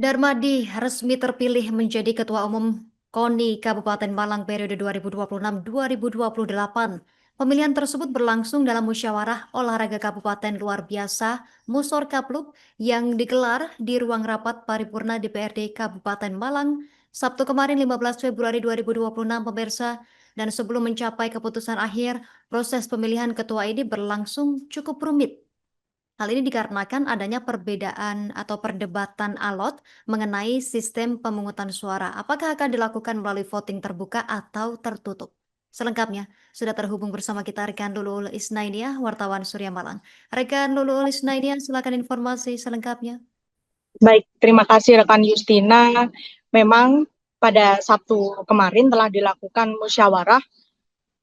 Darmadi resmi terpilih menjadi Ketua Umum KONI Kabupaten Malang periode 2026-2028. Pemilihan tersebut berlangsung dalam musyawarah olahraga kabupaten luar biasa Musorkapluk yang digelar di ruang rapat paripurna DPRD Kabupaten Malang Sabtu kemarin 15 Februari 2026 pemirsa. Dan sebelum mencapai keputusan akhir, proses pemilihan ketua ini berlangsung cukup rumit. Hal ini dikarenakan adanya perbedaan atau perdebatan alot mengenai sistem pemungutan suara. Apakah akan dilakukan melalui voting terbuka atau tertutup? Selengkapnya, sudah terhubung bersama kita rekan Lulul Isnainia, wartawan Surya Malang. Rekan Lulul Isnainia, silakan informasi selengkapnya. Baik, terima kasih rekan Justina. Memang pada Sabtu kemarin telah dilakukan musyawarah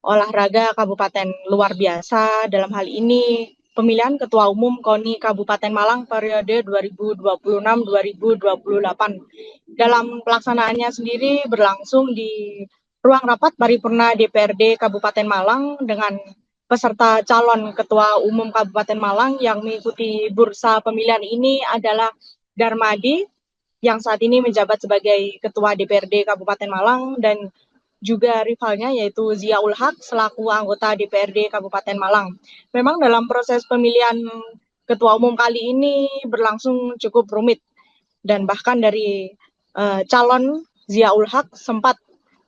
olahraga Kabupaten luar biasa. Dalam hal ini pemilihan Ketua Umum KONI Kabupaten Malang periode 2026-2028. Dalam pelaksanaannya sendiri berlangsung di ruang rapat paripurna DPRD Kabupaten Malang dengan peserta calon Ketua Umum Kabupaten Malang yang mengikuti bursa pemilihan ini adalah Darmadi yang saat ini menjabat sebagai Ketua DPRD Kabupaten Malang dan juga rivalnya yaitu Ziaul Haq selaku anggota DPRD Kabupaten Malang. Memang dalam proses pemilihan Ketua Umum kali ini berlangsung cukup rumit dan bahkan dari calon Ziaul Haq sempat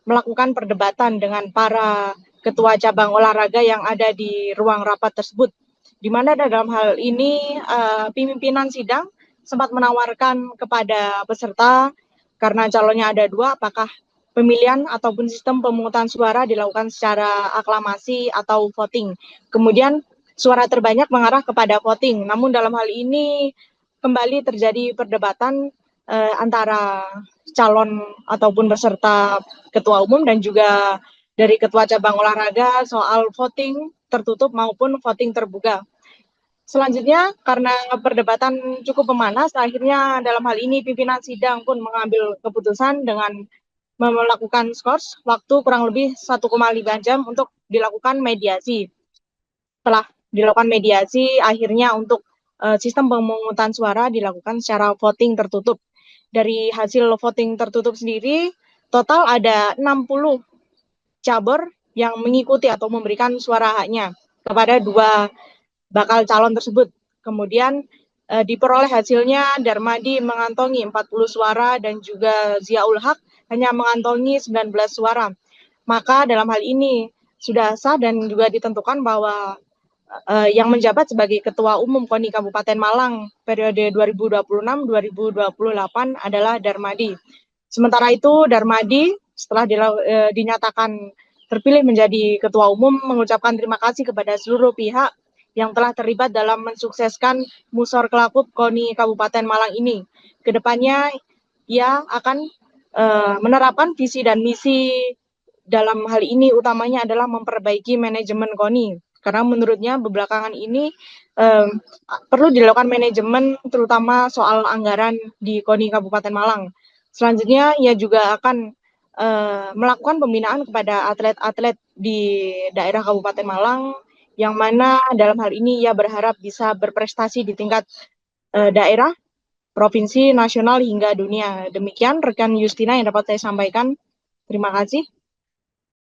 melakukan perdebatan dengan para ketua cabang olahraga yang ada di ruang rapat tersebut. Di mana dalam hal ini pimpinan sidang sempat menawarkan kepada peserta karena calonnya ada dua, apakah pemilihan ataupun sistem pemungutan suara dilakukan secara aklamasi atau voting. Kemudian suara terbanyak mengarah kepada voting. Namun dalam hal ini kembali terjadi perdebatan antara calon ataupun peserta ketua umum dan juga dari ketua cabang olahraga soal voting tertutup maupun voting terbuka. Selanjutnya, karena perdebatan cukup memanas, akhirnya dalam hal ini pimpinan sidang pun mengambil keputusan dengan melakukan skors waktu kurang lebih 1,5 jam untuk dilakukan mediasi. Setelah dilakukan mediasi, akhirnya untuk sistem pemungutan suara dilakukan secara voting tertutup. Dari hasil voting tertutup sendiri, total ada 60 cabur yang mengikuti atau memberikan suara haknya kepada dua bakal calon tersebut. Kemudian diperoleh hasilnya Darmadi mengantongi 40 suara dan juga Ziaul Haq hanya mengantongi 19 suara. Maka dalam hal ini sudah sah dan juga ditentukan bahwa yang menjabat sebagai Ketua Umum KONI Kabupaten Malang periode 2026-2028 adalah Darmadi. Sementara itu Darmadi setelah dinyatakan terpilih menjadi Ketua Umum mengucapkan terima kasih kepada seluruh pihak yang telah terlibat dalam mensukseskan Musorklapup KONI Kabupaten Malang ini. Kedepannya ia akan menerapkan visi dan misi dalam hal ini utamanya adalah memperbaiki manajemen KONI. Karena menurutnya belakangan ini perlu dilakukan manajemen terutama soal anggaran di KONI Kabupaten Malang. Selanjutnya ia juga akan melakukan pembinaan kepada atlet-atlet di daerah Kabupaten Malang yang mana dalam hal ini ia berharap bisa berprestasi di tingkat daerah, provinsi, nasional hingga dunia. Demikian rekan Justina yang dapat saya sampaikan. Terima kasih.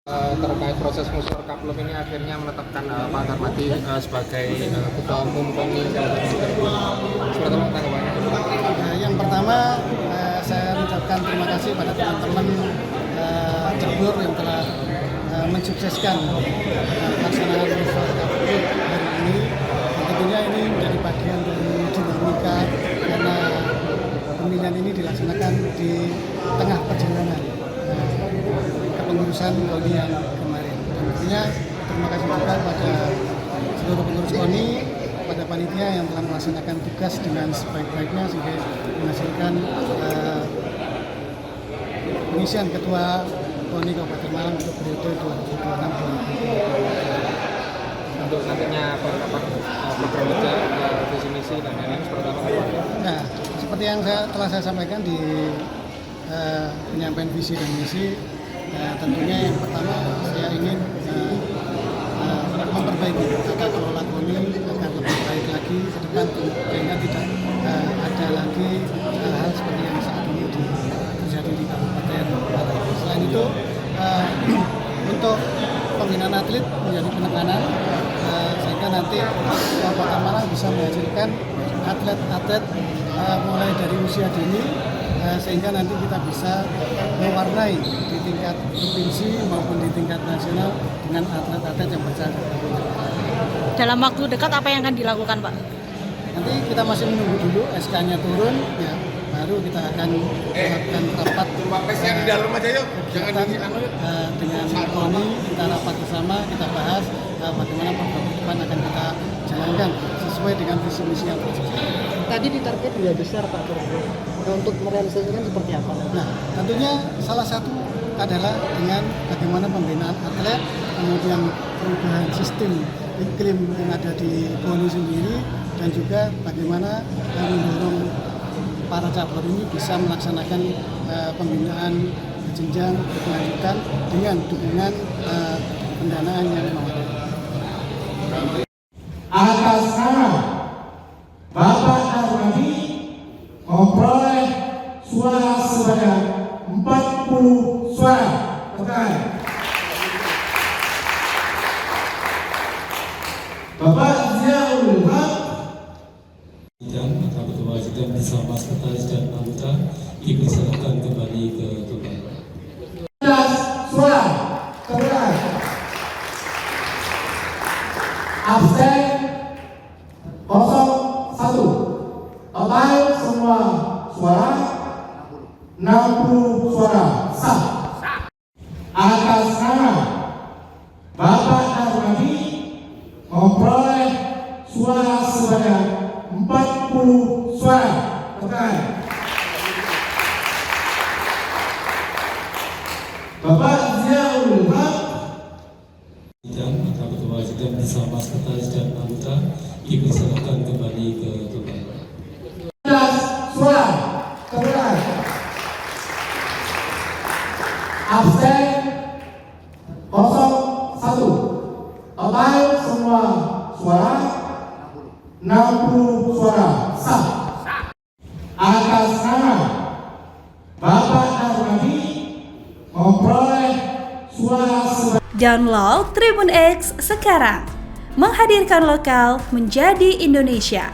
Terkait proses Musorkapluk ini akhirnya menetapkan Pak Darmadi sebagai Ketua Umum KONI Kabupaten Malang. Seperti apa tanggapannya? Yang pertama saya mengucapkan terima kasih pada teman-teman Cerbur yang telah mensukseskan pelaksanaan Musorkapluk hari ini. Tentunya ini menjadi bagian dari dinamika karena pemilihan ini dilaksanakan di tengah perjalanan kepengurusan KONI yang kemarin. Dan tentunya terima kasih juga pada seluruh pengurus KONI, pada panitia yang telah melaksanakan tugas dengan sebaik-baiknya sehingga menghasilkan pengisian Ketua KONI Kabupaten Malang untuk periode 2026-2028. Untuk nantinya penerapan program kerja, visi misi dan lain-lain seperti apa? Nah, seperti yang telah saya sampaikan di penyampaian visi dan misi, tentunya yang pertama saya ingin memperbaiki tata kelola KONI agar lebih baik lagi ke depan sehingga tidak ada lagi hal-hal seperti yang saat atlet menjadi penekanan sehingga nanti Kabupaten Malang bisa menghasilkan atlet-atlet mulai dari usia dini sehingga nanti kita bisa mewarnai di tingkat provinsi maupun di tingkat nasional dengan atlet-atlet yang berjalan. Dalam waktu dekat apa yang akan dilakukan, Pak? Nanti kita masih menunggu dulu SK-nya turun, ya, baru kita akan melakukan rapat dengan KONI, kita rapat bersama, kita bahas bagaimana program ke depan akan kita jalankan sesuai dengan visi misi yang telah. Tadi ditarget 2 besar Pak Turbo. Nah, untuk merealisasikan seperti apa? Nah, tentunya salah satu adalah dengan bagaimana pembinaan atlet, kemudian perubahan sistem iklim yang ada di KONI sendiri, dan juga bagaimana mendorong para cabur ini bisa melaksanakan pembinaan jenjang berkelanjutan dengan dukungan pendanaan yang memadai. Atas nama Bapak Darmadi memperoleh suara sebanyak 40 suara. Tekan. Bapak Ziaul Haq maka berkewajiban bersama sekretaris dan anggota dipersilakan kembali ke tempat. 11 suara. Tekan. Absen 01. Total semua suara 60 suara sah. Atas nama Bapak Darmadi memperoleh suara sebanyak 40 suara. Tekan. Bapak Ziaul Haq Maka berkewajiban bersama sekretaris dan anggota dipersilakan kembali ke tempat. 11 suara. Tekan. Absen 01. Total semua suara 60 suara sah. Atas nama Bapak Darmadi memperoleh suara sebanyak. Download Tribun X sekarang, menghadirkan lokal menjadi Indonesia.